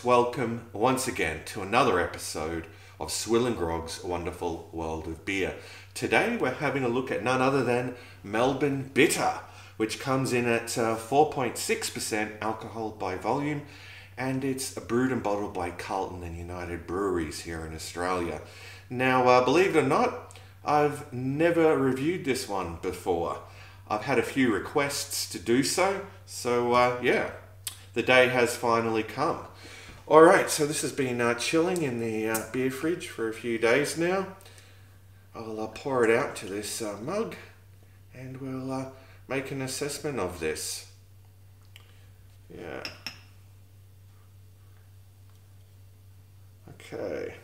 Welcome once again to another episode of SwillinGrog's Wonderful World of Beer. Today we're having a look at none other than Melbourne Bitter, which comes in at 4.6% alcohol by volume, and it's brewed and bottled by Carlton and United Breweries here in Australia. Now, believe it or not, I've never reviewed this one before. I've had a few requests to do so, yeah, the day has finally come. Alright, so this has been chilling in the beer fridge for a few days now. I'll pour it out to this mug and we'll make an assessment of this. Yeah. Okay.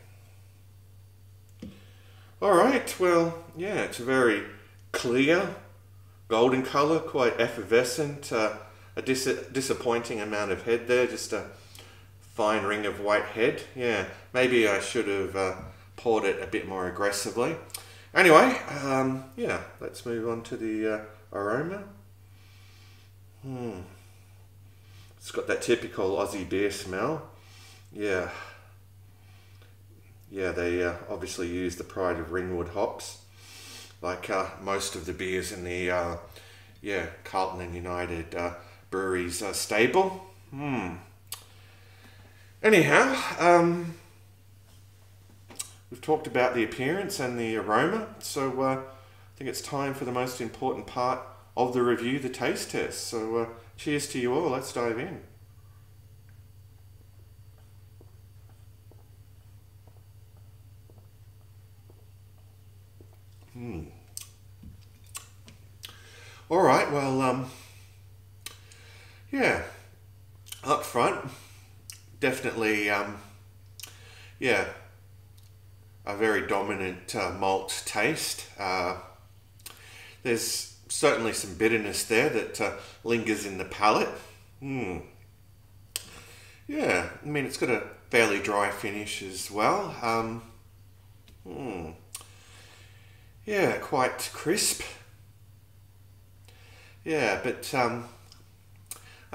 Alright, well, yeah, it's a very clear golden colour, quite effervescent, a disappointing amount of head there, just a fine ring of white head. Yeah, maybe I should have poured it a bit more aggressively. Anyway, yeah, let's move on to the aroma. It's got that typical Aussie beer smell. Yeah, they obviously use the Pride of Ringwood hops, like most of the beers in the Carlton and United Breweries stable. Anyhow, we've talked about the appearance and the aroma, so I think it's time for the most important part of the review, the taste test. So cheers to you all, let's dive in. Alright, well, yeah, up front, definitely, yeah, a very dominant malt taste. There's certainly some bitterness there that lingers in the palate. Yeah, I mean, it's got a fairly dry finish as well. Yeah, quite crisp. Yeah, but I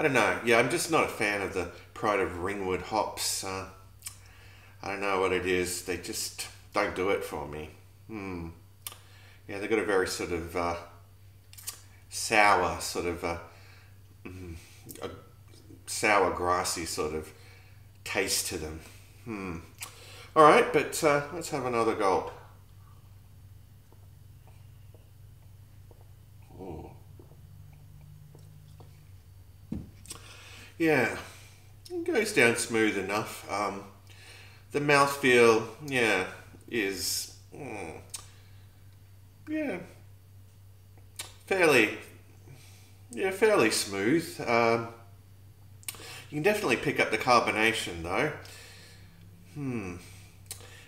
don't know. Yeah, I'm just not a fan of the Pride of Ringwood hops. I don't know what it is. They just don't do it for me. Yeah, they've got a very sort of sour, sort of a sour, grassy sort of taste to them. All right, but let's have another gulp. Yeah, it goes down smooth enough. The mouthfeel, yeah, is fairly smooth. You can definitely pick up the carbonation though.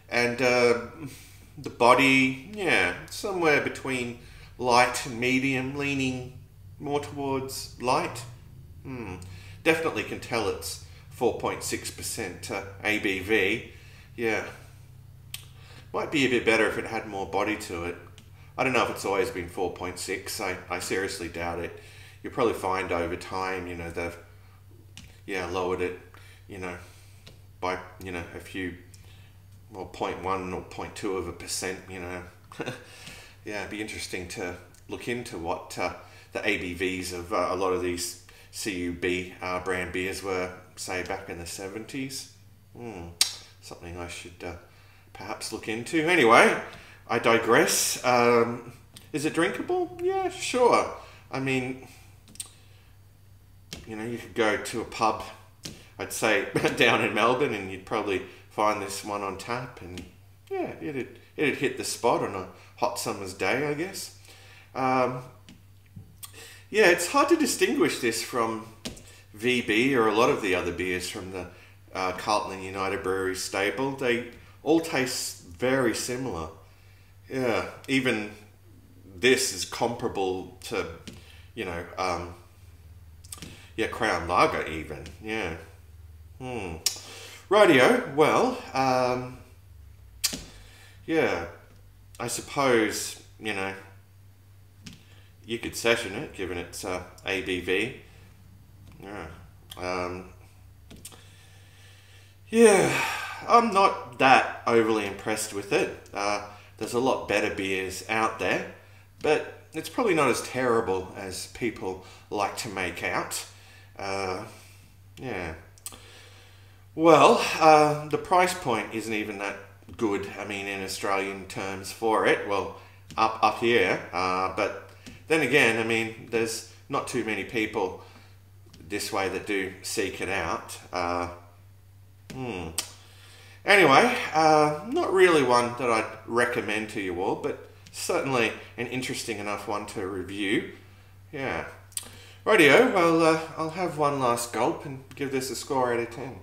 And the body, yeah, somewhere between light and medium, leaning more towards light. Definitely can tell it's 4.6% ABV. Yeah. Might be a bit better if it had more body to it. I don't know if it's always been 4.6. I seriously doubt it. You'll probably find over time, you know, they've, lowered it, by, a few, well, 0.1 or 0.2%, Yeah, it'd be interesting to look into what the ABVs of a lot of these CUB brand beers were, say, back in the 70s. Something I should perhaps look into. Anyway, I digress. Is it drinkable? Yeah, sure. I mean, you could go to a pub, I'd say, down in Melbourne, and you'd probably find this one on tap, and yeah, it'd hit the spot on a hot summer's day, I guess. Yeah, it's hard to distinguish this from VB or a lot of the other beers from the Carlton and United Breweries stable. They all taste very similar. Yeah, even this is comparable to, Crown Lager even. Yeah. Rightio, well, yeah, I suppose, you could session it, given its ABV. Yeah. Yeah, I'm not that overly impressed with it. There's a lot better beers out there, but it's probably not as terrible as people like to make out. Uh, yeah. Well, the price point isn't even that good. I mean, in Australian terms for it. Well, up here. But then again, I mean, there's not too many people this way that do seek it out. Anyway, not really one that I'd recommend to you all, but certainly an interesting enough one to review. Yeah. Rightio, well, I'll have one last gulp and give this a score out of 10.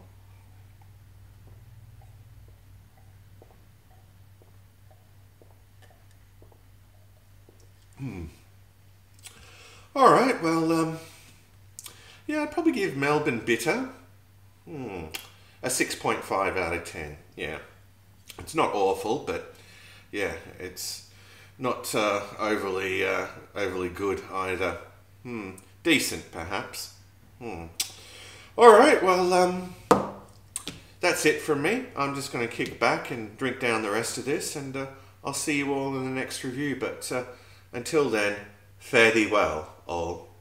Alright, well, yeah, I'd probably give Melbourne Bitter a 6.5 out of 10. Yeah. It's not awful, but yeah, it's not overly good either. Decent, perhaps. Alright, well, that's it from me. I'm just going to kick back and drink down the rest of this, and I'll see you all in the next review. But until then, fare thee well, all.